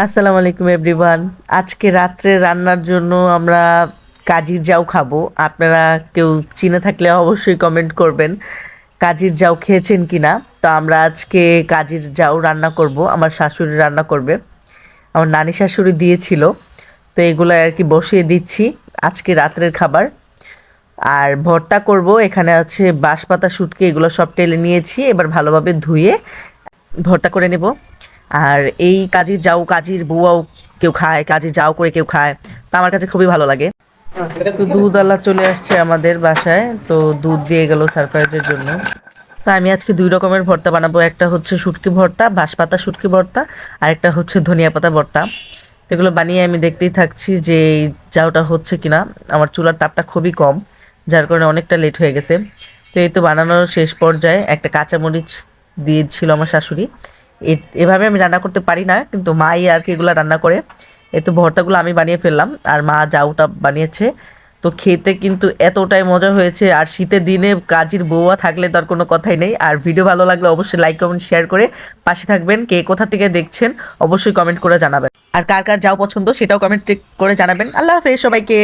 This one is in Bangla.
আসসালামু আলাইকুম এভরিওয়ান। আজকে রাত্রে রান্নার জন্য আমরা কাজির জাউ খাবো। আপনারা কেউ চিনে থাকলে অবশ্যই কমেন্ট করবেন কাজির জাউ খেয়েছেন কিনা। তো আমরা আজকে কাজির জাউ রান্না করব, আমার শাশুড়ি রান্না করবে, আমার নানি শাশুড়ি দিয়েছিল। তো এগুলো আর কি বসিয়ে দিচ্ছি, আজকে রাত্রের খাবার। আর ভর্তা করব, এখানে আছে বাঁশপাতা শুটকি, এগুলো সব টেলে নিয়েছি, এবার ভালোভাবে ধুয়ে ভর্তা করে নেব। আর এই কাজির জাউ, কাজির বুয়াও কেউ খায়, কাজির জাউ করে কেউ খায়, তো আমার কাছে খুবই ভালো লাগে। তো দুধওয়ালা চলে আসছে আমাদের বাসায়, তো দুধ দিয়ে গেল সারপ্রাইজের জন্য। তো আমি আজকে দুই রকমের ভর্তা বানাবো, একটা হচ্ছে শুটকি ভর্তা, বাঁশপাতা শুটকি ভর্তা, আর একটা হচ্ছে ধনিয়া পাতা ভর্তা। তো এগুলো বানিয়ে আমি দেখতেই থাকছি যে এই জাউটা হচ্ছে কিনা। আমার চুলার তাপটা খুবই কম, যার কারণে অনেকটা লেট হয়ে গেছে। তো এই তো বানানোর শেষ পর্যায়ে একটা কাঁচামরিচ দিয়েছিল আমার শাশুড়ি। এভাবে আমি রান্না করতে পারি না, কিন্তু মাই আর কি এগুলো রান্না করে। এই তো ভর্তাগুলো আমি বানিয়ে ফেললাম, আর মা জাউটা বানিয়েছে। তো খেতে কিন্তু এতটাই মজা হয়েছে, আর শীতের দিনে কাজের বউয়া থাকলে তার কোনো কথাই নেই। আর ভিডিও ভালো লাগলে অবশ্যই লাইক কমেন্ট শেয়ার করে পাশে থাকবেন। কে কোথা থেকে দেখছেন অবশ্যই কমেন্ট করে জানাবেন, আর কার কার যাও পছন্দ সেটাও কমেন্ট করে জানাবেন। আল্লাহ হাফেজ সবাইকে।